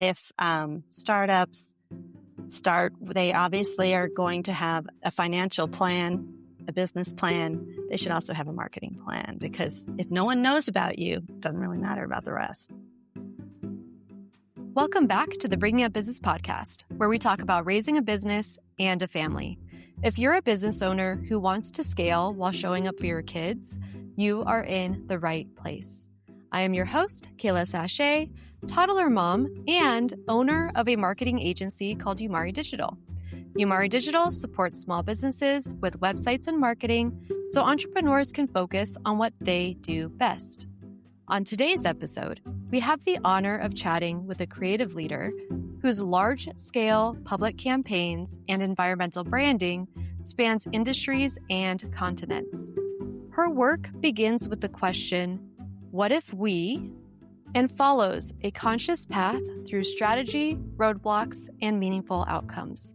If startups start, they obviously are going to have a financial plan, a business plan. They should also have a marketing plan, because if no one knows about you, it doesn't really matter about the rest. Welcome back to the Bringing Up Business podcast, where we talk about raising a business and a family. If you're a business owner who wants to scale while showing up for your kids, you are in the right place. I am your host, Kayla Sachet, toddler mom and owner of a marketing agency called Umari Digital. Umari Digital supports small businesses with websites and marketing so entrepreneurs can focus on what they do best. On today's episode, we have the honor of chatting with a creative leader whose large-scale public campaigns and environmental branding spans industries and continents. Her work begins with the question, what if we, and follows a conscious path through strategy, roadblocks, and meaningful outcomes.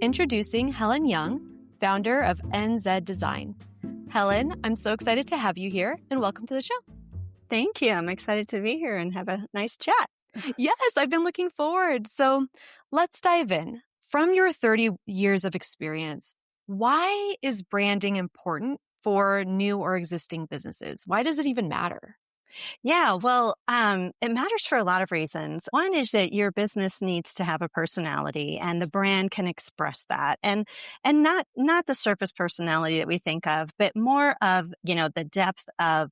Introducing Helen Young, founder of EnZed Design. Helen, I'm so excited to have you here, and welcome to the show. Thank you. I'm excited to be here and have a nice chat. Yes, I've been looking forward. So let's dive in. From your 30 years of experience, why is branding important for new or existing businesses? Why does it even matter? Yeah, well, it matters for a lot of reasons. One is that your business needs to have a personality, and the brand can express that. And not the surface personality that we think of, but more of, the depth of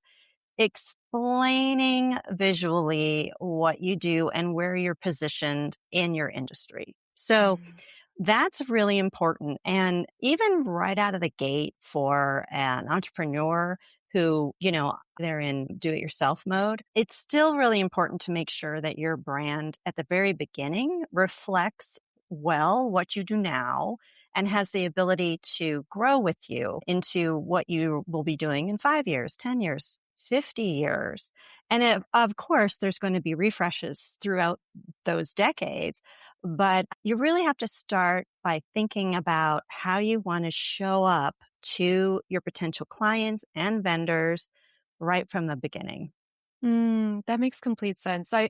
explaining visually what you do and where you're positioned in your industry. So that's really important. And even right out of the gate for an entrepreneur who, they're in do-it-yourself mode, it's still really important to make sure that your brand at the very beginning reflects well what you do now and has the ability to grow with you into what you will be doing in 5 years, 10 years, 50 years. And of course, there's going to be refreshes throughout those decades, but you really have to start by thinking about how you want to show up to your potential clients and vendors right from the beginning. That makes complete sense. I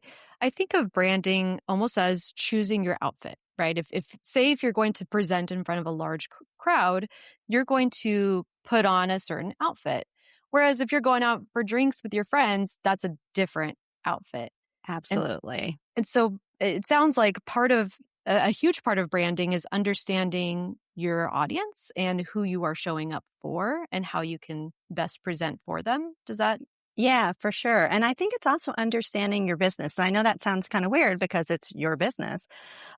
think of branding almost as choosing your outfit, right? If you're going to present in front of a large crowd, you're going to put on a certain outfit. Whereas if you're going out for drinks with your friends, that's a different outfit. Absolutely. And so it sounds like a huge part of branding is understanding your audience and who you are showing up for and how you can best present for them. Does that? Yeah, for sure. And I think it's also understanding your business. And I know that sounds kind of weird because it's your business,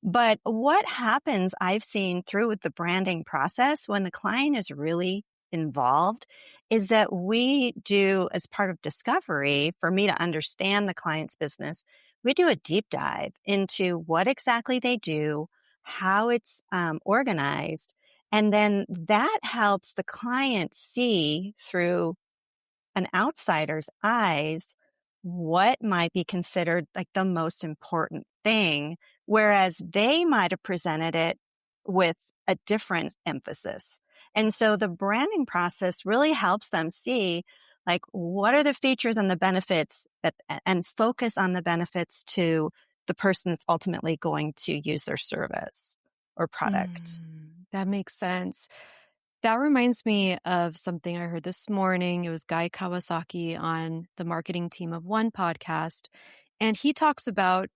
but what happens I've seen through with the branding process when the client is really involved is that we do, as part of discovery, for me to understand the client's business, we do a deep dive into what exactly they do, how it's organized, and then that helps the client see through an outsider's eyes what might be considered like the most important thing, whereas they might have presented it with a different emphasis. And so the branding process really helps them see, like, what are the features and the benefits and focus on the benefits to the person that's ultimately going to use their service or product. That makes sense. That reminds me of something I heard this morning. It was Guy Kawasaki on the marketing team of One podcast. And he talks about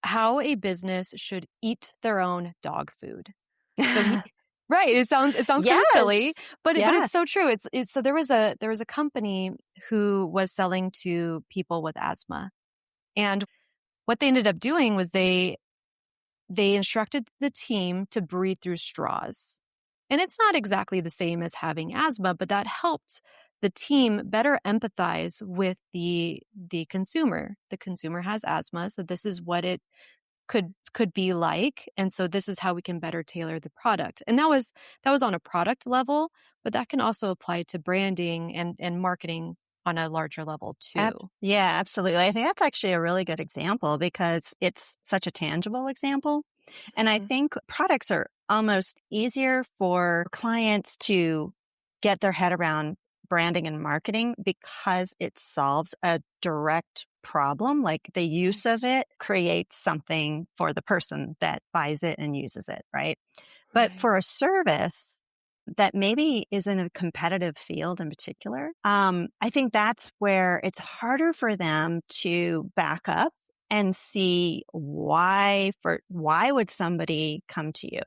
how a business should eat their own dog food. So right. It sounds Yes. kind of silly, but Yes. it's so true. So there was a company who was selling to people with asthma. And what they ended up doing was they instructed the team to breathe through straws. And it's not exactly the same as having asthma, but that helped the team better empathize with the consumer. The consumer has asthma, so this is what it could be like, and so this is how we can better tailor the product. And that was on a product level, but that can also apply to branding and marketing on a larger level too. Yeah, absolutely. I think that's actually a really good example because it's such a tangible example. And I think products are almost easier for clients to get their head around branding and marketing because it solves a direct problem. Like the use of it creates something for the person that buys it and uses it, right? But Right. for a service that maybe is in a competitive field in particular, I think that's where it's harder for them to back up and see why would somebody come to you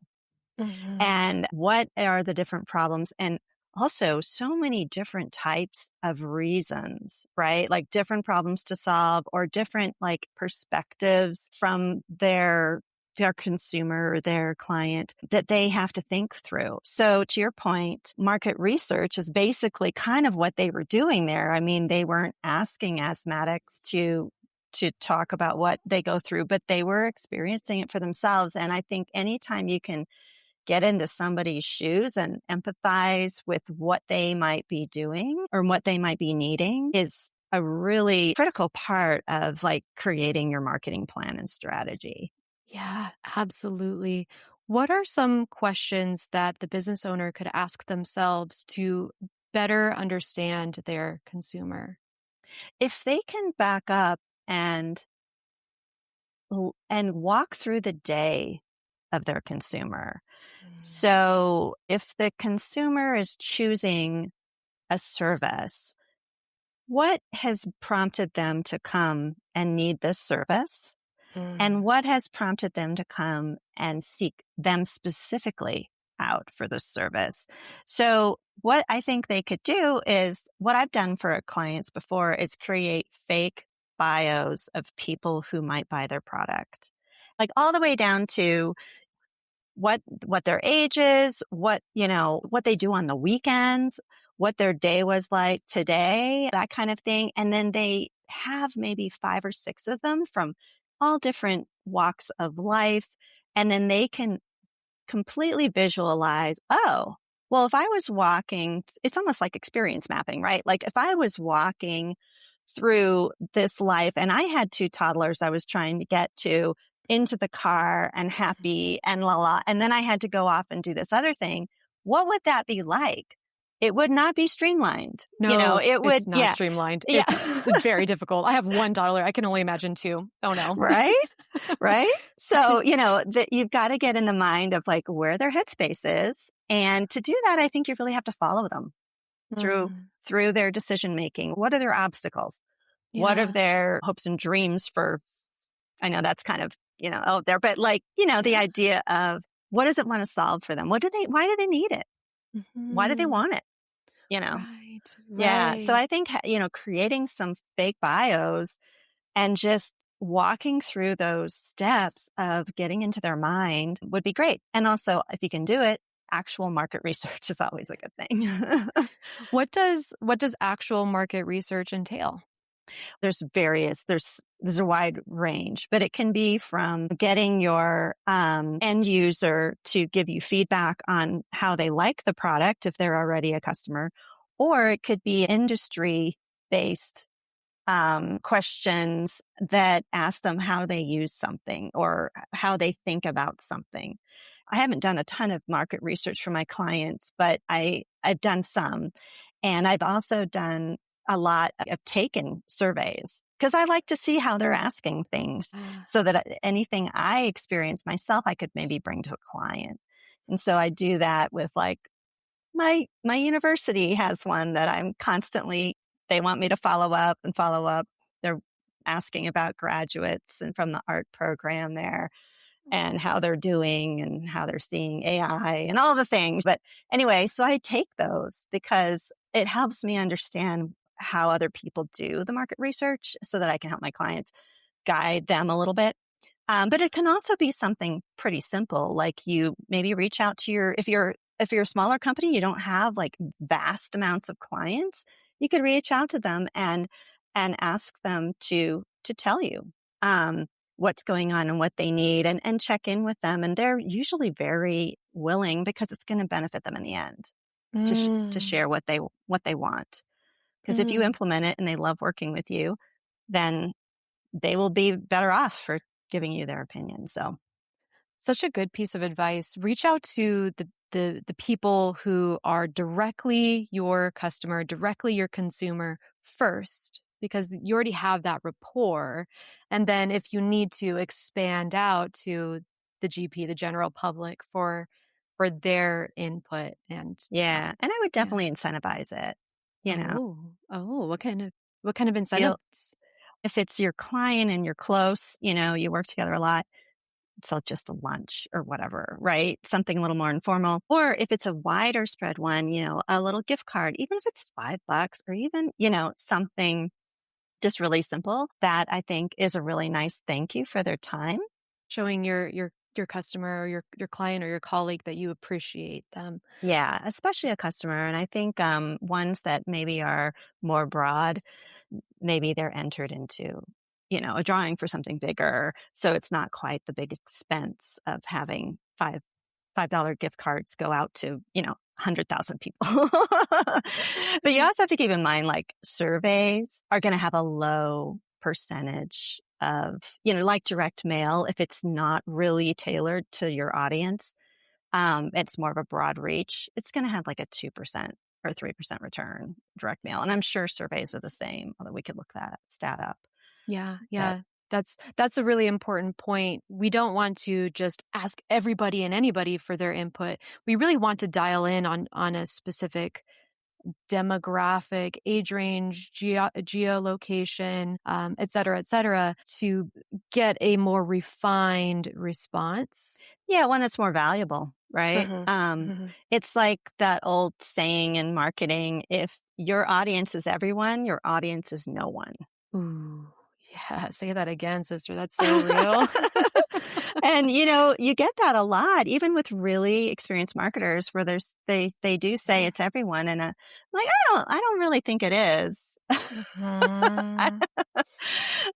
Mhm. and what are the different problems, and also so many different types of reasons, right? Like different problems to solve or different like perspectives from their consumer, their client that they have to think through. So to your point, market research is basically kind of what they were doing there. I mean, they weren't asking asthmatics to talk about what they go through, but they were experiencing it for themselves. And I think anytime you can get into somebody's shoes and empathize with what they might be doing or what they might be needing is a really critical part of like creating your marketing plan and strategy. Yeah, absolutely. What are some questions that the business owner could ask themselves to better understand their consumer? If they can back up and and walk through the day of their consumer. Mm. So if the consumer is choosing a service, what has prompted them to come and need this service? And Mm. what has prompted them to come and seek them specifically out for this service? So what I think they could do is what I've done for clients before is create fake bios of people who might buy their product. Like all the way down to what their age is, what they do on the weekends, what their day was like today, that kind of thing. And then they have maybe 5 or 6 of them from all different walks of life. And then they can completely visualize, oh, well, if I was walking, it's almost like experience mapping, right? Like if I was walking through this life and I had 2 toddlers I was trying to get to into the car and happy and la la, and then I had to go off and do this other thing, what would that be like? It would not be streamlined. No, It would, it's not yeah, streamlined. yeah, It's very difficult. I have one toddler. I can only imagine two. Oh no. right? Right? So, that you've got to get in the mind of like where their headspace is. And to do that, I think you really have to follow them through Mm, through their decision making. What are their obstacles? What are yeah. their hopes and dreams for, I know that's kind of, out there, but like, the Yeah. idea of what does it want to solve for them? Why do they need it? Why do they Mhm. want it? You know? Right. Yeah. So Right. I think, creating some fake bios and just walking through those steps of getting into their mind would be great. And also, if you can do it, actual market research is always a good thing. What does actual market research entail? There's a wide range, but it can be from getting your end user to give you feedback on how they like the product if they're already a customer, or it could be industry based questions that ask them how they use something or how they think about something. I haven't done a ton of market research for my clients, but I've done some. And I've also done a lot of taken surveys because I like to see how they're asking things Ah. so that anything I experience myself, I could maybe bring to a client. And so I do that with like my university has one that I'm constantly, they want me to follow up and follow up. They're asking about graduates and from the art program there and how they're doing and how they're seeing AI and all the things. But anyway, so I take those because it helps me understand how other people do the market research so that I can help my clients guide them a little bit. But it can also be something pretty simple, like you maybe reach out to if you're a smaller company, you don't have like vast amounts of clients, you could reach out to them and ask them to tell you what's going on and what they need and check in with them. And they're usually very willing because it's going to benefit them in the end to Mm, share what they want. Because if you mm. implement it and they love working with you, then they will be better off for giving you their opinion. So Such a good piece of advice. Reach out to the the people who are directly your customer, directly your consumer first, because you already have that rapport. And then if you need to expand out to the GP, the general public, for their input and Yeah. And I would yeah. definitely incentivize it, you know, Oh, what kind of feel incentives? if it's your client and you're close, you work together a lot. So just a lunch or whatever, right? Something a little more informal. Or if it's a wider spread one, a little gift card, even if it's $5 or even, something just really simple that I think is a really nice thank you for their time. Showing your customer or your client or your colleague that you appreciate them. Yeah, especially a customer. And I think ones that maybe are more broad, maybe they're entered into, a drawing for something bigger. So it's not quite the big expense of having $5 gift cards go out to, 100,000 people. But you also have to keep in mind, like surveys are going to have a low percentage of, like direct mail, if it's not really tailored to your audience, it's more of a broad reach. It's going to have like a 2% or 3% return direct mail. And I'm sure surveys are the same, although we could look that stat up. Yeah, But yeah. That's a really important point. We don't want to just ask everybody and anybody for their input. We really want to dial in on a specific demographic, age range, geolocation, et cetera, to get a more refined response. yeah, one that's more valuable, right? Uh-huh. Uh-huh. It's like that old saying in marketing, if your audience is everyone, your audience is no one. Ooh, yeah. Say that again, sister. That's so real. And you get that a lot, even with really experienced marketers, where they do say it's everyone, and like I don't really think it is. Mhm.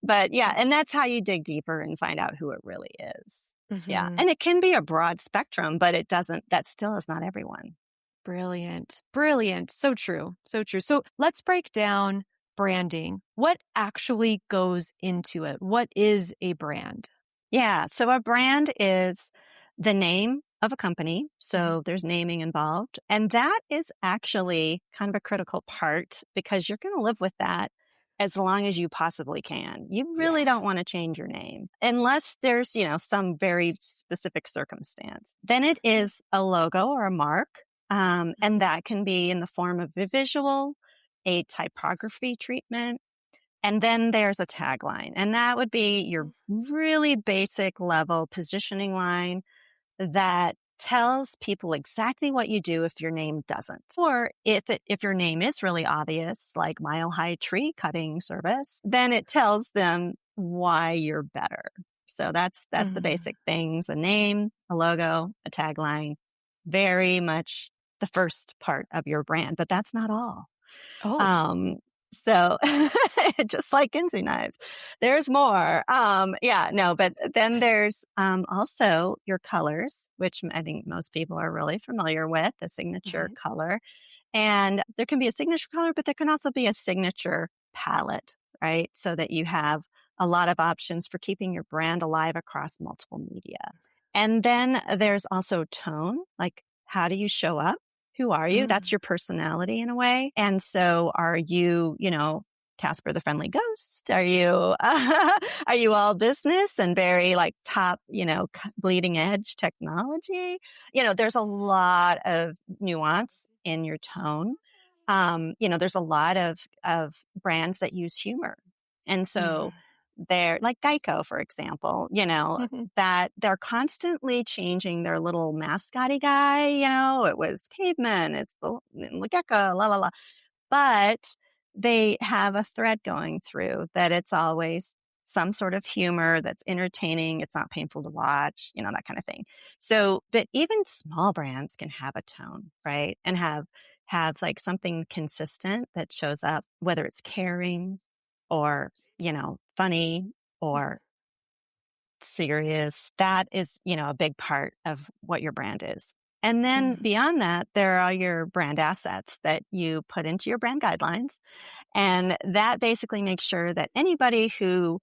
But yeah, and that's how you dig deeper and find out who it really is. Yeah, Mhm. and it can be a broad spectrum, but it doesn't. That still is not everyone. Brilliant. Brilliant. So true. So true. So let's break down branding. What actually goes into it? What is a brand? Yeah. So a brand is the name of a company. Mhm. So there's naming involved. And that is actually kind of a critical part because you're going to live with that as long as you possibly can. You Yeah. really don't want to change your name unless there's, some very specific circumstance. Then it is a logo or a mark. And Mhm. that can be in the form of a visual, a typography treatment, and then there's a tagline, and that would be your really basic level positioning line that tells people exactly what you do if your name doesn't. Or if your name is really obvious, like Mile High Tree Cutting Service, then it tells them why you're better. So that's the Mhm. basic things: a name, a logo, a tagline, very much the first part of your brand, but that's not all. Oh. Um, so just like Ginsu knives, there's more. Yeah, no, but then there's, also your colors, which I think most people are really familiar with, the signature Mhm. color. And there can be a signature color, but there can also be a signature palette, right? So that you have a lot of options for keeping your brand alive across multiple media. And then there's also tone, like how do you show up? Who are you? That's Mm. your personality in a way. And so are you, Casper the Friendly Ghost? Are you, are you all business and very like top, bleeding edge technology? There's a lot of nuance in your tone. There's a lot of brands that use humor. And so Mm. they're like Geico, for example, that they're constantly changing their little mascotty guy. It was caveman, it's the gecko, la la la. But they have a thread going through that it's always some sort of humor that's entertaining. It's not painful to watch, that kind of thing. So, but even small brands can have a tone, right? And have like something consistent that shows up, whether it's caring or, funny or serious. That is, a big part of what your brand is. And then Mm. beyond that, there are your brand assets that you put into your brand guidelines. And that basically makes sure that anybody who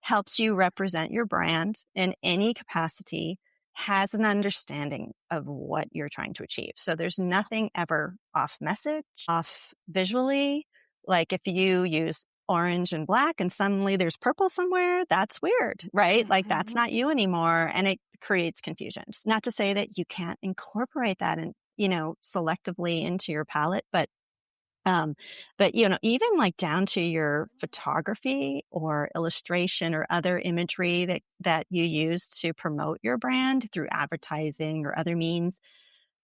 helps you represent your brand in any capacity has an understanding of what you're trying to achieve. So there's nothing ever off message, off visually. Like if you use orange and black and suddenly there's purple somewhere, that's weird, right? Like that's Mhm. not you anymore. And it creates confusion. It's not to say that you can't incorporate that and, selectively into your palette, um, but even like down to your photography or illustration or other imagery that you use to promote your brand through advertising or other means,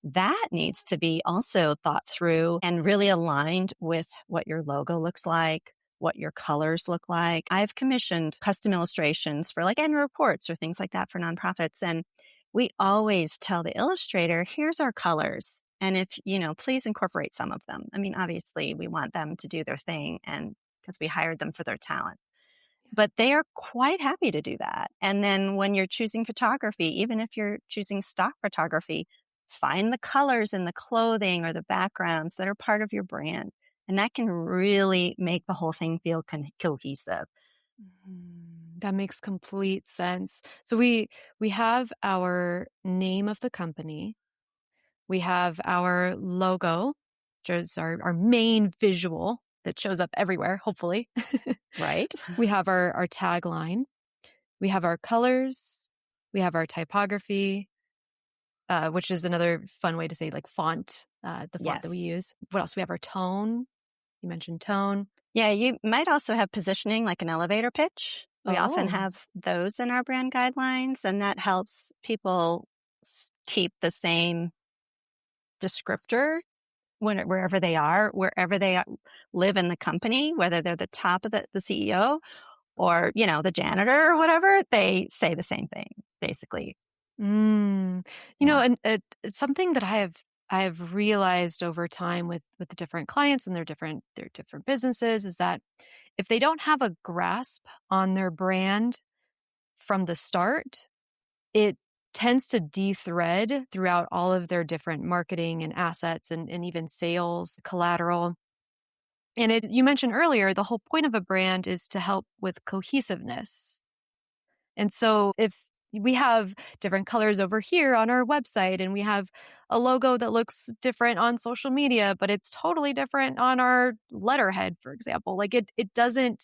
that needs to be also thought through and really aligned with what your logo looks like, what your colors look like. I've commissioned custom illustrations for like annual reports or things like that for nonprofits. And we always tell the illustrator, here's our colors. And if, please incorporate some of them. I mean, obviously we want them to do their thing and because we hired them for their talent, but they are quite happy to do that. And then when you're choosing photography, even if you're choosing stock photography, find the colors in the clothing or the backgrounds that are part of your brand. And that can really make the whole thing feel cohesive. That makes complete sense. So we have our name of the company. We have our logo, which is our main visual that shows up everywhere, hopefully. Right? We have our tagline. We have our colors. We have our typography, which is another fun way to say like font, the font that we Yes. use. What else? We have our tone. You mentioned tone. Yeah, you might also have positioning like an elevator pitch. We often Oh. have those in our brand guidelines, and that helps people keep the same descriptor wherever they are, live in the company, whether they're the top of the CEO or, the janitor or whatever, they say the same thing, basically. Mm. Yeah. And it's something that I have realized over time with the different clients and their different businesses is that if they don't have a grasp on their brand from the start, it tends to de-thread throughout all of their different marketing and assets and even sales collateral. And you mentioned earlier, the whole point of a brand is to help with cohesiveness. And so if we have different colors over here on our website and we have a logo that looks different on social media, but it's totally different on our letterhead, for example, like it doesn't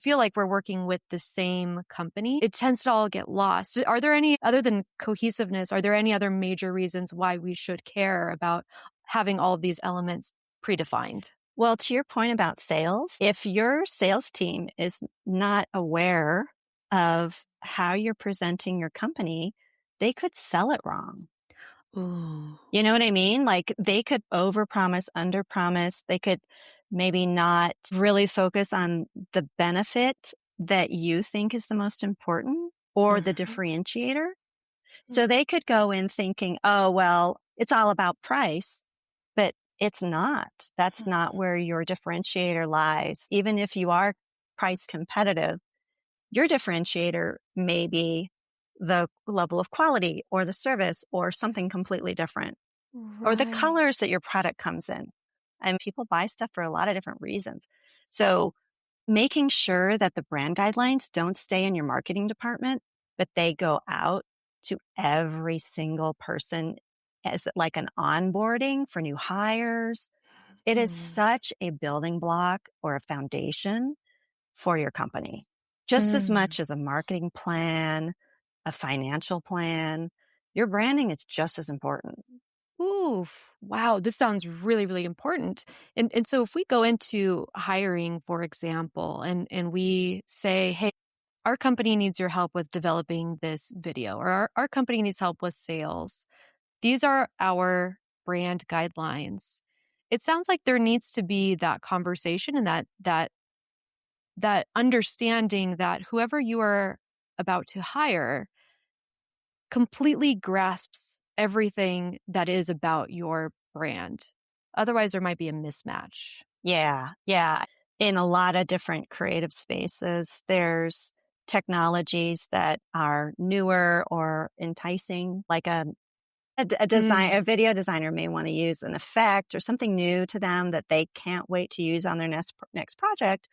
feel like we're working with the same company. It tends to all get lost. Are there any, other than cohesiveness, are there any other major reasons why we should care about having all of these elements predefined? Well, to your point about sales, if your sales team is not aware of how you're presenting your company, they could sell it wrong. Ooh. You know what I mean? Like they could overpromise, underpromise. They could maybe not really focus on the benefit that you think is the most important or the Mhm. differentiator. So they could go in thinking, oh, well, it's all about price, but it's not. That's not where your differentiator lies. Even if you are price competitive, your differentiator may be the level of quality or the service or something completely different or the Right. colors that your product comes in. And people buy stuff for a lot of different reasons. So making sure that the brand guidelines don't stay in your marketing department, but they go out to every single person as like an onboarding for new hires. It is Mm. such a building block or a foundation for your company, just as Mm. much as a marketing plan, a financial plan. Your branding is just as important. Oof. Wow, this sounds really, really important. And so if we go into hiring, for example, and we say, hey, our company needs your help with developing this video, or our company needs help with sales. These are our brand guidelines. It sounds like there needs to be that conversation and that understanding that whoever you are about to hire completely grasps everything that is about your brand. Otherwise, there might be a mismatch. Yeah. Yeah. In a lot of different creative spaces, there's technologies that are newer or enticing, like a Mm. video designer may want to use an effect or something new to them that they can't wait to use on their next project.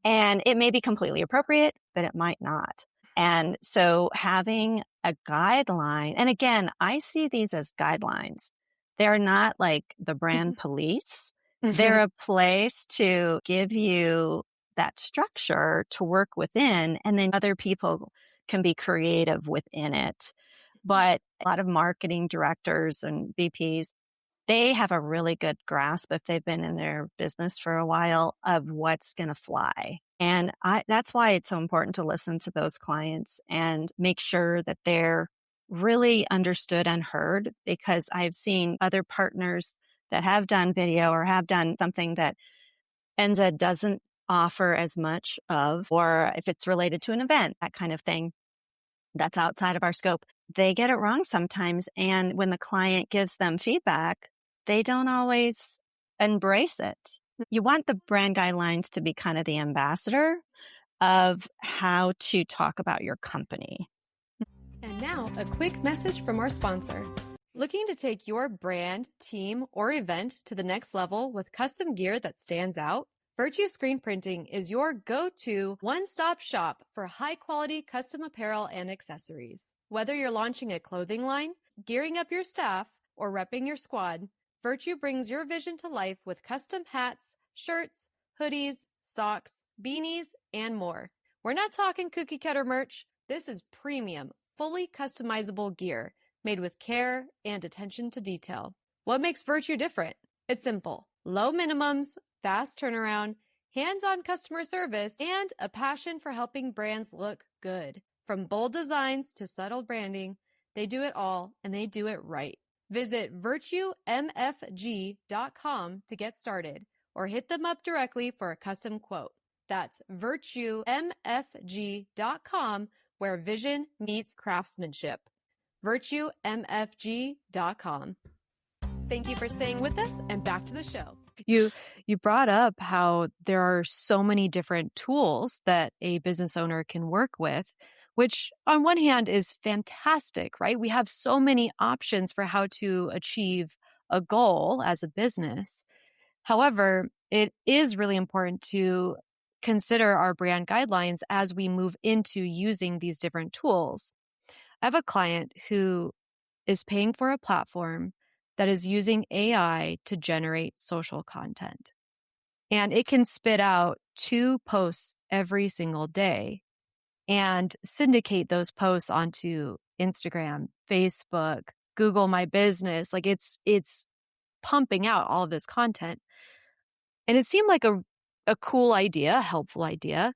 And it may be completely appropriate, but it might not. And so having a guideline. And again, I see these as guidelines. They're not like the brand police. They're a place to give you that structure to work within, and then other people can be creative within it. But a lot of marketing directors and VPs, they have a really good grasp, if they've been in their business for a while, of what's going to fly. And that's why it's so important to listen to those clients and make sure that they're really understood and heard, because I've seen other partners that have done video or have done something that EnZed doesn't offer as much of, or if it's related to an event, that kind of thing, that's outside of our scope. They get it wrong sometimes. And when the client gives them feedback, they don't always embrace it. You want the brand guidelines to be kind of the ambassador of how to talk about your company. And now, a quick message from our sponsor. Looking to take your brand, team, or event to the next level with custom gear that stands out? Virtue Screen Printing is your go-to one-stop shop for high-quality custom apparel and accessories. Whether you're launching a clothing line, gearing up your staff, or repping your squad, Virtue brings your vision to life with custom hats, shirts, hoodies, socks, beanies, and more. We're not talking cookie cutter merch. This is premium, fully customizable gear made with care and attention to detail. What makes Virtue different? It's simple. Low minimums, fast turnaround, hands-on customer service, and a passion for helping brands look good. From bold designs to subtle branding, they do it all, and they do it right. Visit virtuemfg.com to get started, or hit them up directly for a custom quote. That's virtuemfg.com, where vision meets craftsmanship. virtuemfg.com. Thank you for staying with us, and back to the show. You brought up how there are so many different tools that a business owner can work with, which on one hand is fantastic, right? We have so many options for how to achieve a goal as a business. However, it is really important to consider our brand guidelines as we move into using these different tools. I have a client who is paying for a platform that is using AI to generate social content. And it can spit out 2 posts every single day and syndicate those posts onto Instagram, Facebook, Google My Business. Like it's pumping out all of this content. And it seemed like a cool idea, a helpful idea.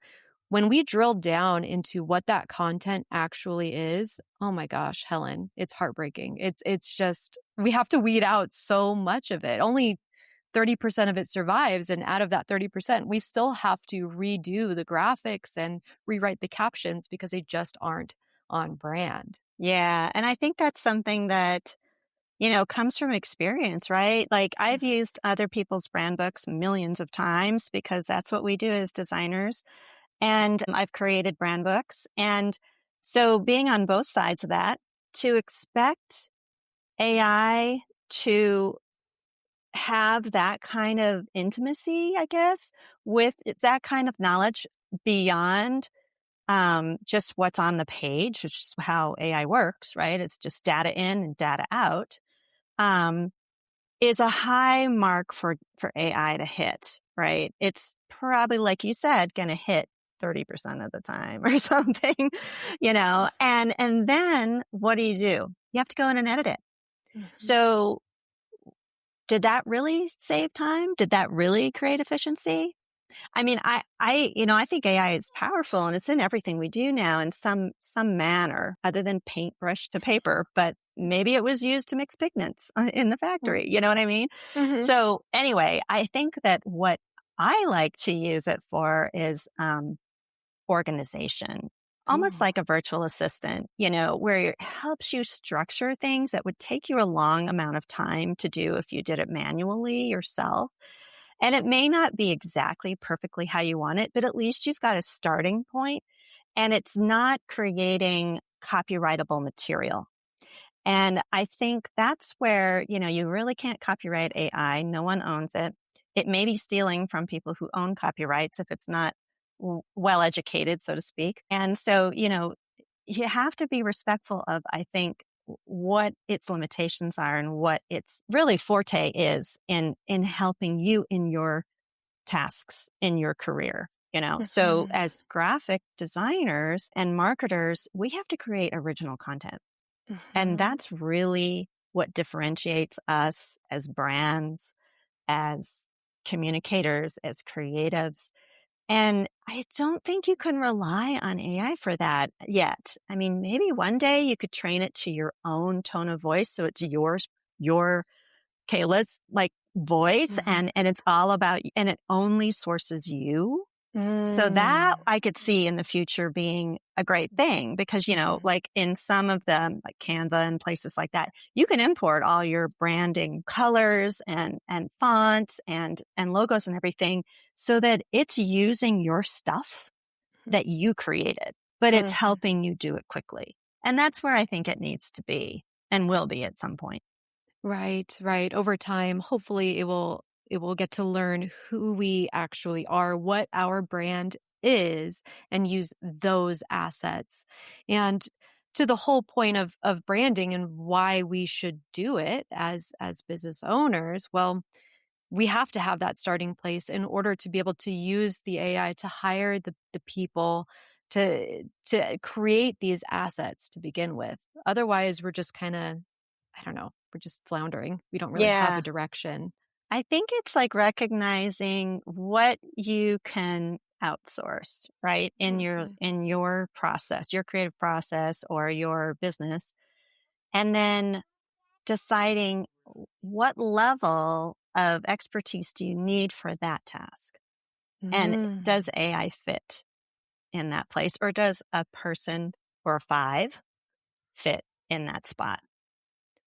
When we drilled down into what that content actually is, oh my gosh, Helen, it's heartbreaking. It's just, we have to weed out so much of it. Only 30% of it survives. And out of that 30%, we still have to redo the graphics and rewrite the captions because they just aren't on brand. Yeah. And I think that's something that, comes from experience, right? Like I've used other people's brand books millions of times because that's what we do as designers. And I've created brand books. And so being on both sides of that, to expect AI to have that kind of intimacy, I guess, with it's that kind of knowledge beyond just what's on the page, which is how AI works, right? It's just data in and data out, is a high mark for AI to hit, right? It's probably, like you said, going to hit 30% of the time or something, and then what do? You have to go in and edit it. Mm-hmm. So did that really save time? Did that really create efficiency? I mean, I think AI is powerful and it's in everything we do now in some manner other than paintbrush to paper, but maybe it was used to mix pigments in the factory. You know what I mean? Mm-hmm. So anyway, I think that what I like to use it for is, organization, almost like a virtual assistant, where it helps you structure things that would take you a long amount of time to do if you did it manually yourself. And it may not be exactly perfectly how you want it, but at least you've got a starting point and it's not creating copyrightable material. And I think that's where, you really can't copyright AI. No one owns it. It may be stealing from people who own copyrights if it's not well educated, so to speak. And so, you have to be respectful of, I think, what its limitations are and what its really forte is in helping you in your tasks in your career. So Mhm. as graphic designers and marketers, we have to create original content. And Mhm. that's really what differentiates us as brands, as communicators, as creatives. And I don't think you can rely on AI for that yet. I mean, maybe one day you could train it to your own tone of voice. So it's your Kayla's like voice Mhm. and it's all about, and it only sources you. So that Mm. I could see in the future being a great thing because, Mhm. like in some of them, like Canva and places like that, you can import all your branding colors and fonts and logos and everything so that it's using your stuff that you created, but it's Mhm. helping you do it quickly. And that's where I think it needs to be and will be at some point. Right, right. Over time, hopefully it will get to learn who we actually are, what our brand is, and use those assets. And to the whole point of branding and why we should do it as business owners, well, we have to have that starting place in order to be able to use the AI to hire the people to create these assets to begin with. Otherwise, we're just kind of, I don't know, we're just floundering. We don't really have a Yeah. direction. I think it's like recognizing what you can outsource, right? Mhm. In your process, your creative process or your business. And then deciding what level of expertise do you need for that task? And does Mm. AI fit in that place or does a person or five fit in that spot?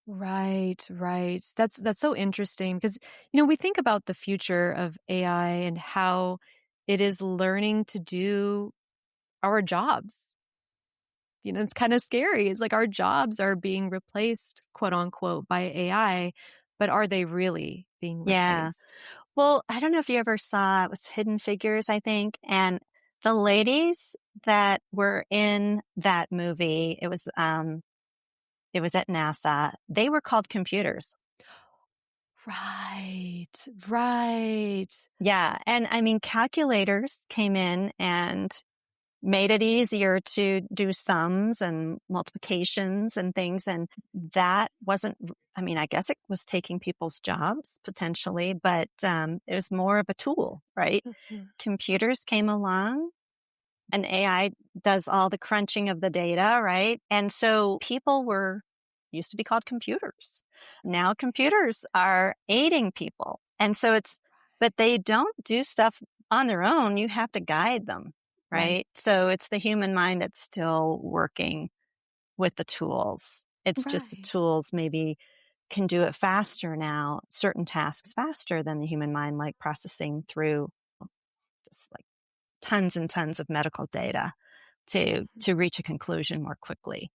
Right, right. That's so interesting because we think about the future of AI and how it is learning to do our jobs. It's kind of scary. It's like our jobs are being replaced, quote unquote, by AI, but are they really being Yeah. replaced? Well, I don't know if you ever saw, it was Hidden Figures, I think. And the ladies that were in that movie, it was at NASA. They were called computers. Right, right. Yeah. And I mean, calculators came in and made it easier to do sums and multiplications and things. And that wasn't, I mean, I guess it was taking people's jobs potentially, but it was more of a tool, right? Mhm. Computers came along and AI does all the crunching of the data, right? And so people were used to be called computers. Now computers are aiding people. And so but they don't do stuff on their own. You have to guide them, Right, right? So it's the human mind that's still working with the tools. It's just the right. tools maybe can do it faster now, certain tasks faster than the human mind, like processing through just like tons and tons of medical data Mhm. to reach a conclusion more quickly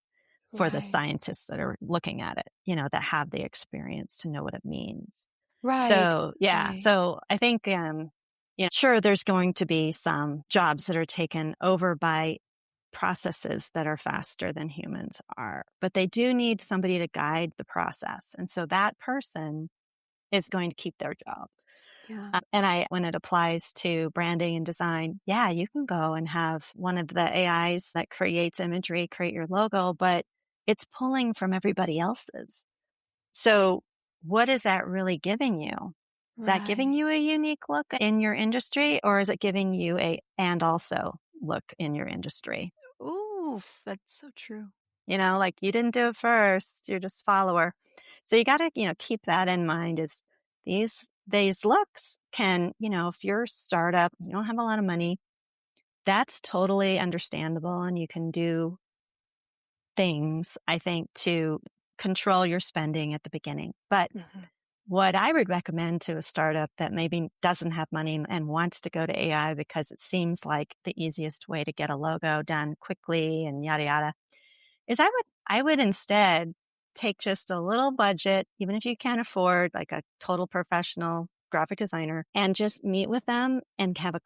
for the Right, scientists that are looking at it, that have the experience to know what it means. right, So, yeah. right. So I think, sure, there's going to be some jobs that are taken over by processes that are faster than humans are, but they do need somebody to guide the process. And so that person is going to keep their job. Yeah. When it applies to branding and design, yeah, you can go and have one of the AIs that creates imagery, create your logo, but it's pulling from everybody else's. So what is that really giving you? Is that giving Right. you a unique look in your industry or is it giving you and also look in your industry? Oof, that's so true. Like you didn't do it first, you're just follower. So you got to, keep that in mind is these looks can, if you're a startup, you don't have a lot of money, that's totally understandable. And you can do things, I think, to control your spending at the beginning. But Mhm. what I would recommend to a startup that maybe doesn't have money and wants to go to AI because it seems like the easiest way to get a logo done quickly and yada yada is I would instead take just a little budget, even if you can't afford like a total professional graphic designer, and just meet with them and have a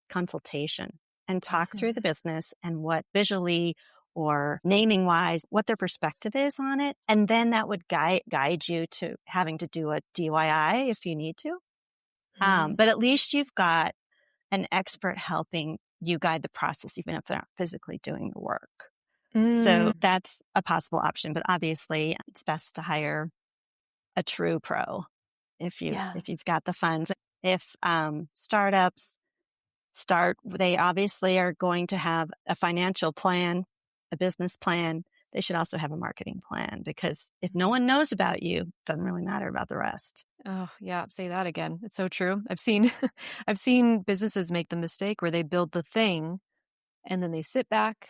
consultation and talk through the Mhm. business and what visually or naming wise, what their perspective is on it. And then that would guide you to having to do a DIY if you need to. But at least you've got an expert helping you guide the process, even if they're not physically doing the work. So that's a possible option, but obviously it's best to hire a true pro if you've got the funds. If startups they obviously are going to have a financial plan, a business plan. They should also have a marketing plan, because if no one knows about you, it doesn't really matter about the rest. Oh, yeah. Say that again. It's so true. I've seen I've seen businesses make the mistake where they build the thing and then they sit back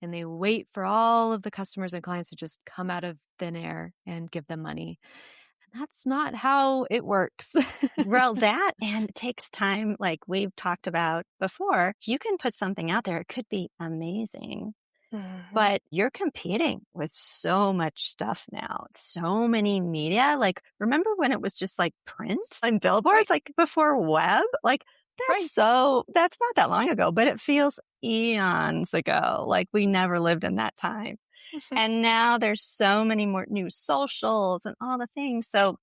and they wait for all of the customers and clients to just come out of thin air and give them money. And that's not how it works. Well, that and it takes time, like we've talked about before. You can put something out there, it could be amazing, but you're competing with so much stuff now, so many media. Like, remember when it was just like print and billboards, like before web? Like, that's not that long ago, but it feels eons ago. Like we never lived in that time. And now there's so many more new socials and all the things. So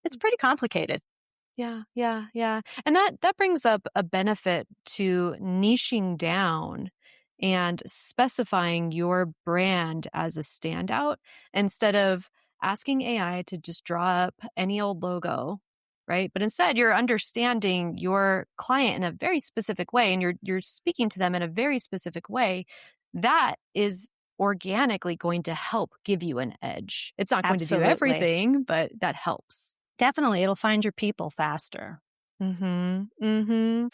it's pretty complicated. Yeah. And that brings up a benefit to niching down and specifying your brand as a standout instead of asking AI to just draw up any old logo, right? But instead you're understanding your client in a very specific way and you're speaking to them in a very specific way. That is organically going to help give you an edge. It's not going to do everything, but that helps. Definitely. It'll find your people faster. So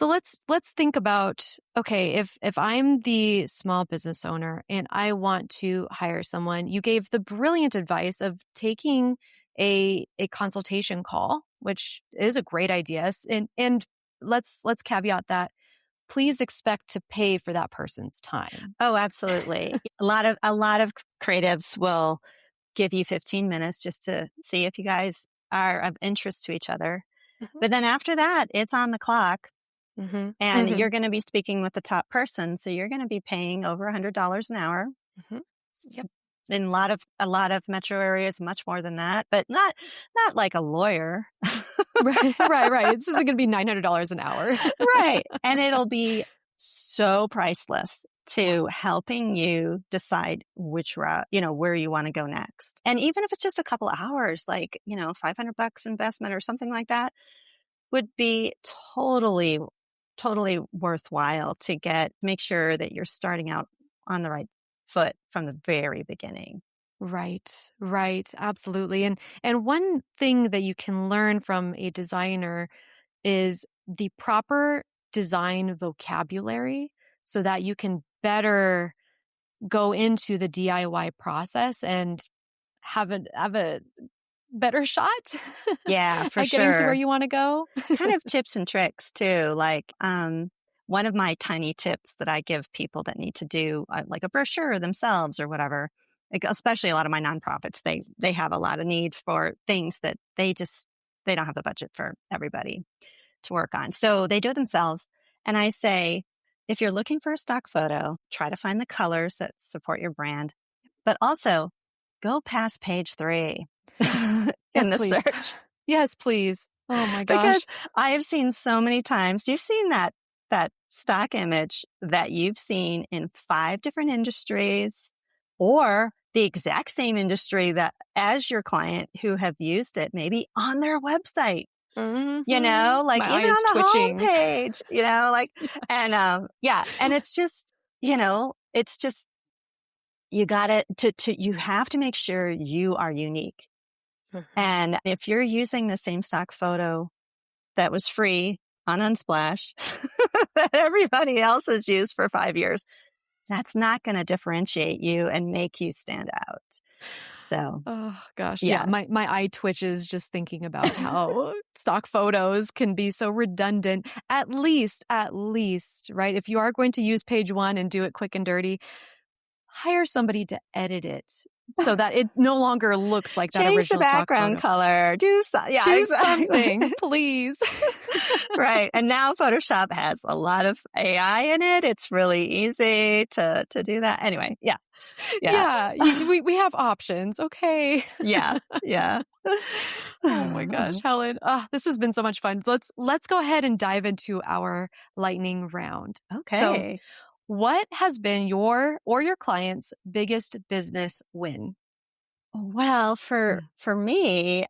let's think about, okay, if I'm the small business owner and I want to hire someone, you gave the brilliant advice of taking a consultation call, which is a great idea. And let's caveat that. Please expect to pay for that person's time. Oh, absolutely. A lot of creatives will give you 15 minutes just to see if you guys are of interest to each other. But then after that, it's on the clock, and you're going to be speaking with the top person. So you're going to be paying over $100 an hour. Yep. In a lot of metro areas, much more than that, but not like a lawyer. Right. This isn't going to be $900 an hour. Right. And it'll be so priceless to helping you decide which route, where you want to go next. And even if it's just a couple of hours, like, $500 investment or something like that would be totally, totally worthwhile to make sure that you're starting out on the right foot from the very beginning. Right. Absolutely. And one thing that you can learn from a designer is the proper design vocabulary so that you can better go into the DIY process and have a better shot Yeah, for at sure. getting to where you want to go. Kind of tips and tricks too. Like, one of my tiny tips that I give people that need to do like a brochure themselves or whatever, like, especially a lot of my nonprofits, they have a lot of need for things that they don't have the budget for everybody to work on. So they do it themselves. And I say, if you're looking for a stock photo, try to find the colors that support your brand, but also go past page 3 in the search. Yes, please. Oh my gosh. Because I have seen so many times, you've seen that stock image that you've seen in 5 different industries, or the exact same industry that as your client who have used it maybe on their website. Like my even on the twitching. homepage, like, and and it's just, you got you have to make sure you are unique. And if you're using the same stock photo that was free on Unsplash that everybody else has used for 5 years, that's not going to differentiate you and make you stand out. So, oh gosh, yeah. My eye twitches just thinking about how stock photos can be so redundant. At least, right? If you are going to use page 1 and do it quick and dirty, hire somebody to edit it. so that it no longer looks like that Change the original stock background photo. color. Yeah, Do exactly. something, please. Right. And now Photoshop has a lot of AI in it. It's really easy to do that. Anyway, yeah. Yeah. Yeah, we have options. Okay. Yeah. Yeah. Oh my gosh, Helen. This has been so much fun. Let's go ahead and dive into our lightning round. So, Okay. what has been your or your client's biggest business win? Well, for Mm, for me,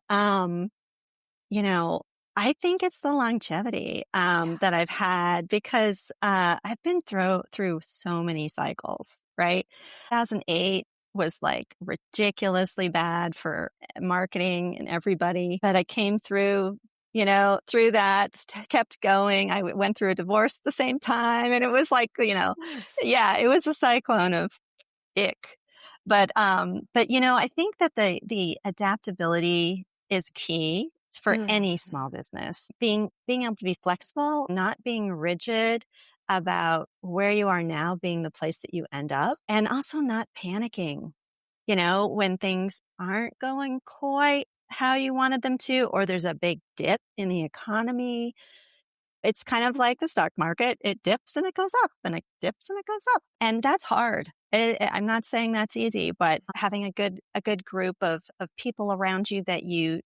you know, I think it's the longevity yeah. that I've had because I've been through so many cycles, right? 2008 was like ridiculously bad for marketing and everybody, but I came through, through that, kept going. I went through a divorce at the same time, and it was like, Oof. yeah, it was a cyclone of ick. But I think that the adaptability is key for any Mhm. small business. Being able to be flexible, not being rigid about where you are now being the place that you end up, and also not panicking, when things aren't going quite how you wanted them to, or there's a big dip in the economy. It's kind of like the stock market. It dips and it goes up, and it dips and it goes up. And that's hard. I'm not saying that's easy, but having a good group of people around you that you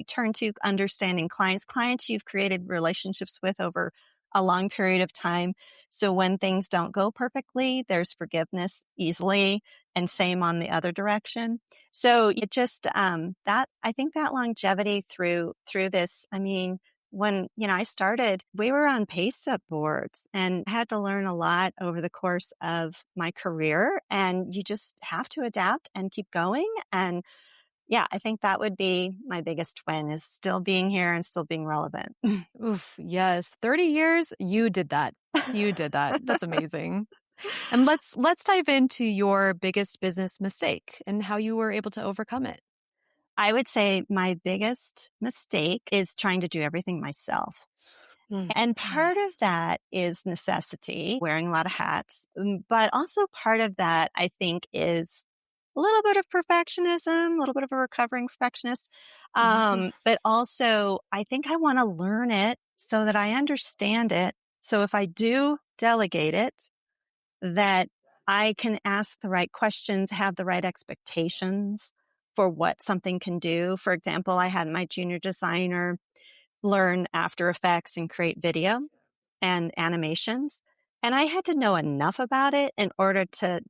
turn to, understanding clients you've created relationships with over a long period of time. So when things don't go perfectly, there's forgiveness easily, and same on the other direction. So it just that I think that longevity through this. I mean, when, I started, we were on pace up boards and had to learn a lot over the course of my career. And you just have to adapt and keep going. And yeah, I think that would be my biggest win, is still being here and still being relevant. Oof, yes. 30 years, you did that. You did that. That's amazing. And let's dive into your biggest business mistake and how you were able to overcome it. I would say my biggest mistake is trying to do everything myself. Mm, And mm, part of that is necessity, wearing a lot of hats. But also part of that, I think, is a little bit of perfectionism, a little bit of a recovering perfectionist. mhm, But also, I think I want to learn it so that I understand it. So if I do delegate it, that I can ask the right questions, have the right expectations for what something can do. For example, I had my junior designer learn After Effects and create video and animations. And I had to know enough about it in order to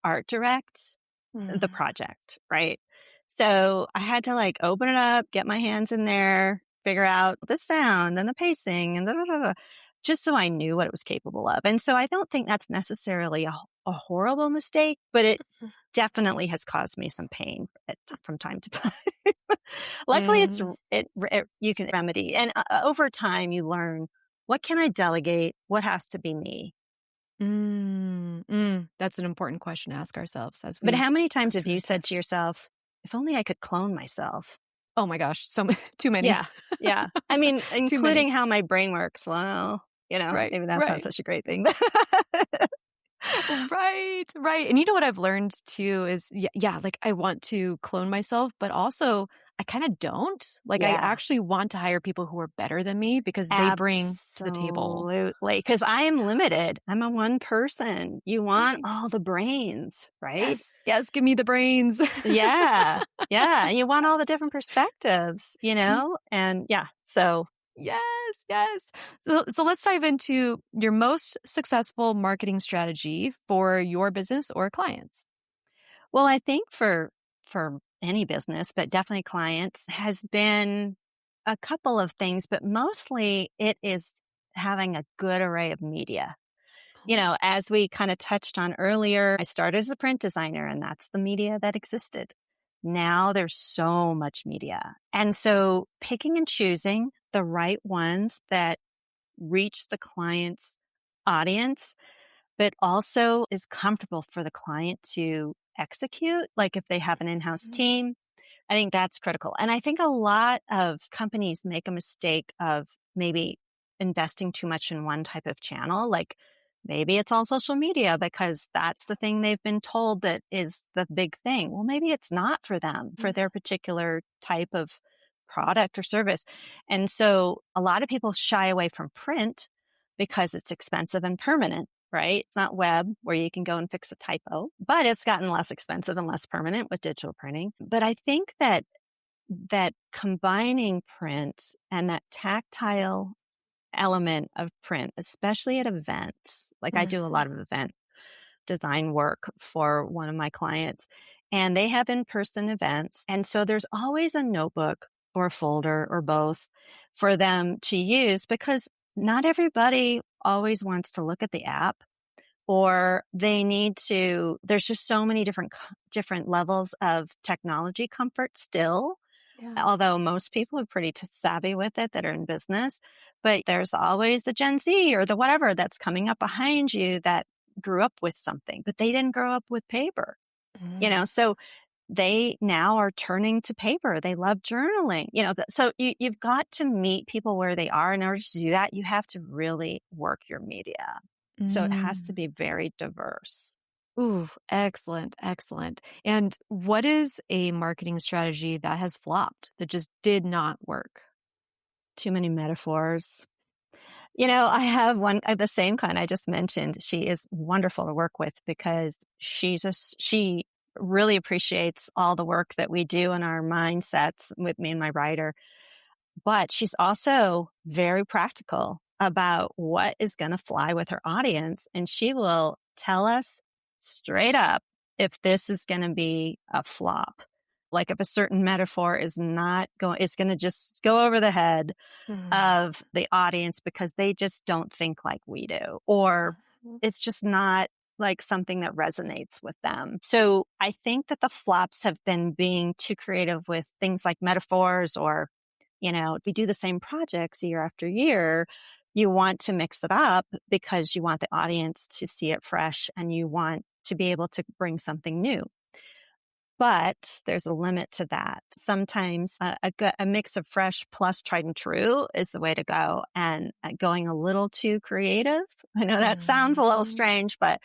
art direct the mm, project, right? So I had to like open it up, get my hands in there, figure out the sound and the pacing and just so I knew what it was capable of. And so I don't think that's necessarily a horrible mistake, but it mm, definitely has caused me some pain from time to time. Luckily, mm, you can remedy, and over time you learn what can I delegate, what has to be me. That's an important question to ask ourselves as But we how many go times have through you our said to tasks. yourself, "If only I could clone myself"? Oh my gosh, too many. Yeah, yeah. I mean, Too many. including how my brain works. Well, Right, maybe that's not right. such a great thing. Right, right. And you know what I've learned too is yeah, like I want to clone myself, but also I kind of don't. Like I Yeah. actually want to hire people who are better than me because they bring to the table. Absolutely, because I am limited. I'm a one person. You want Right. all the brains, right? Yes, yes, give me the brains. Yeah. Yeah, and you want all the different perspectives, And yeah, so Yes, yes. So let's dive into your most successful marketing strategy for your business or clients. well, I think for any business, but definitely clients, has been a couple of things, but mostly it is having a good array of media. As we kind of touched on earlier, I started as a print designer, and that's the media that existed. Now there's so much media. And so picking and choosing the right ones that reach the client's audience, but also is comfortable for the client to execute. Like if they have an in-house Mhm. team, I think that's critical. And I think a lot of companies make a mistake of maybe investing too much in one type of channel, like Maybe it's all social media because that's the thing they've been told that is the big thing. Well, maybe it's not for them, for their particular type of product or service. And so a lot of people shy away from print because it's expensive and permanent, right? It's not web where you can go and fix a typo, but it's gotten less expensive and less permanent with digital printing. But I think that combining print and that tactile element of print, especially at events. Like I do a lot of event design work for one of my clients, and they have in-person events. And so there's always a notebook or a folder or both for them to use because not everybody always wants to look at the app or they need to, there's just so many different levels of technology comfort still. Yeah. Although most people are pretty savvy with it that are in business, but there's always the Gen Z or the whatever that's coming up behind you that grew up with something, but they didn't grow up with paper, so they now are turning to paper. They love journaling, so you've got to meet people where they are. In order to do that, you have to really work your media. So it has to be very diverse. Ooh, excellent, excellent. And what is a marketing strategy that has flopped, that just did not work? Too many metaphors. I have the same client I just mentioned. She is wonderful to work with because she really appreciates all the work that we do in our mindsets with me and my writer. But she's also very practical about what is going to fly with her audience. And she will tell us straight up if this is going to be a flop. Like if a certain metaphor is not going, it's going to just go over the head of the audience because they just don't think like we do, or it's just not like something that resonates with them. So I think that the flops have been being too creative with things like metaphors or, if we do the same projects year after year, you want to mix it up because you want the audience to see it fresh and you want to be able to bring something new. But there's a limit to that. Sometimes a mix of fresh plus tried and true is the way to go. And going a little too creative, I know that sounds a little strange, but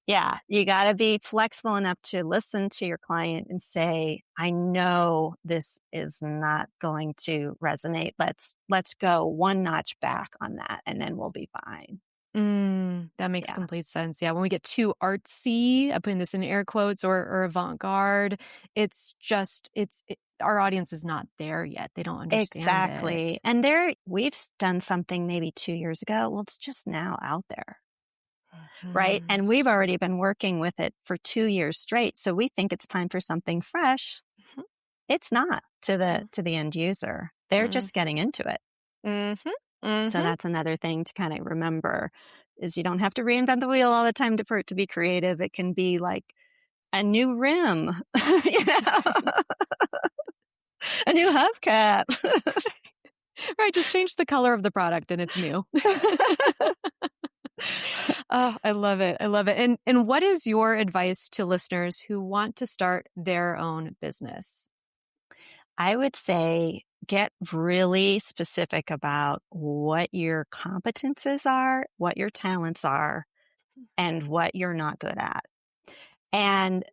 yeah, you got to be flexible enough to listen to your client and say, I know this is not going to resonate. Let's go one notch back on that and then we'll be fine. That makes Yeah. complete sense. Yeah. When we get too artsy, I'm putting this in air quotes, or avant-garde, our audience is not there yet. They don't understand Exactly. it. And we've done something maybe 2 years ago. Well, it's just now out there. Right. And we've already been working with it for 2 years straight. So we think it's time for something fresh. It's not to the end user. They're just getting into it. So that's another thing to kind of remember is you don't have to reinvent the wheel all the time for it to be creative. It can be like a new rim, a new hubcap. Right. Just change the color of the product and it's new. Oh, I love it. I love it. And what is your advice to listeners who want to start their own business? I would say get really specific about what your competences are, what your talents are, and what you're not good at. And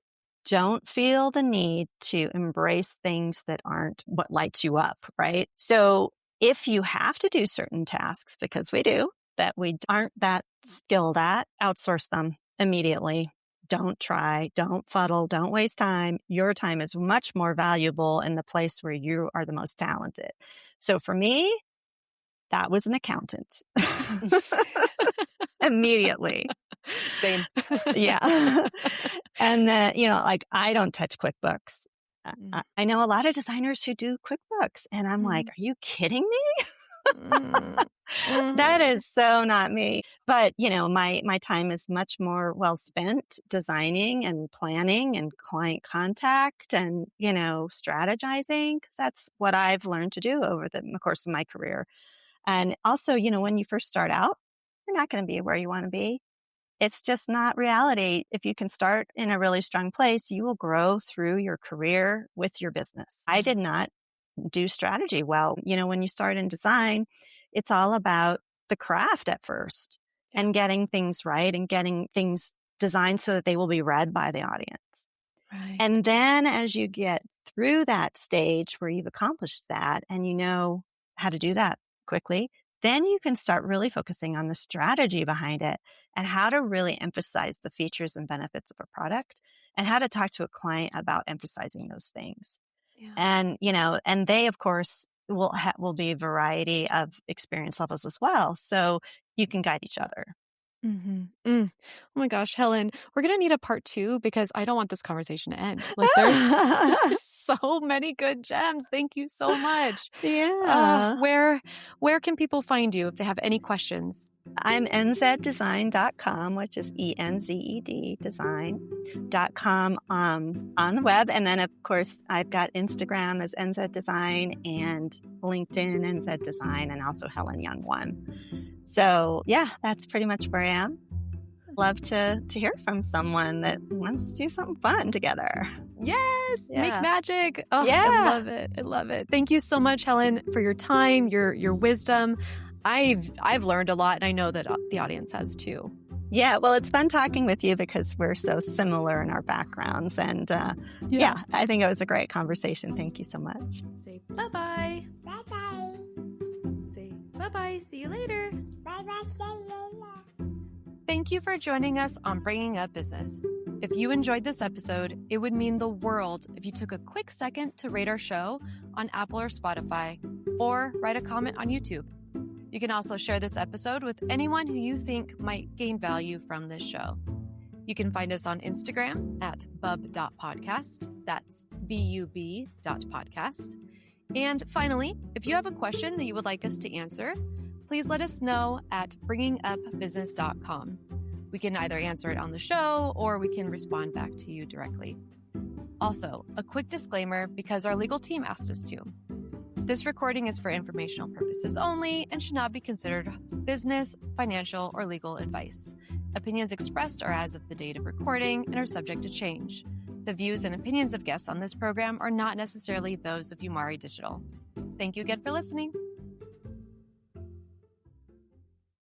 don't feel the need to embrace things that aren't what lights you up, right? So if you have to do certain tasks, because we do, that we aren't that skilled at, outsource them immediately. Don't try, don't fuddle, don't waste time. Your time is much more valuable in the place where you are the most talented. So for me, that was an accountant. Immediately. Same. Yeah. And like I don't touch QuickBooks. I know a lot of designers who do QuickBooks and I'm like, are you kidding me? That is so not me. But, my time is much more well spent designing and planning and client contact and, strategizing, because that's what I've learned to do over the course of my career. And also, when you first start out, you're not going to be where you want to be. It's just not reality. If you can start in a really strong place, you will grow through your career with your business. I did not do strategy well. When you start in design, it's all about the craft at first. and getting things right and getting things designed so that they will be read by the audience. Right. And then as you get through that stage where you've accomplished that and you know how to do that quickly, then you can start really focusing on the strategy behind it and how to really emphasize the features and benefits of a product and how to talk to a client about emphasizing those things. Yeah. And, and they, of course, will be a variety of experience levels as well. So you can guide each other. Mm-hmm. Oh my gosh, Helen, we're going to need a part 2 because I don't want this conversation to end. Like there's so many good gems. Thank you so much. Yeah. Where can people find you if they have any questions? I'm EnZedDesign.com, which is ENZED design.com on the web. And then, of course, I've got Instagram as EnZed Design and LinkedIn EnZed Design and also Helen Young 1. So, yeah, that's pretty much where I am. Love to hear from someone that wants to do something fun together. Yes, Yeah. Make magic. Oh, Yeah. I love it. I love it. Thank you so much, Helen, for your time, your wisdom. I've learned a lot, and I know that the audience has too. Yeah, well, it's fun talking with you because we're so similar in our backgrounds. And yeah, I think it was a great conversation. Thank you so much. Say bye-bye. Bye-bye. Say bye-bye. See you later. Bye-bye. See you later. Thank you for joining us on Bringing Up Business. If you enjoyed this episode, it would mean the world if you took a quick second to rate our show on Apple or Spotify, or write a comment on YouTube. You can also share this episode with anyone who you think might gain value from this show. You can find us on Instagram at bub.podcast. That's BUB.podcast. And finally, if you have a question that you would like us to answer, please let us know at bringingupbusiness.com. We can either answer it on the show or we can respond back to you directly. Also, a quick disclaimer because our legal team asked us to. This recording is for informational purposes only and should not be considered business, financial, or legal advice. Opinions expressed are as of the date of recording and are subject to change. The views and opinions of guests on this program are not necessarily those of Umari Digital. Thank you again for listening.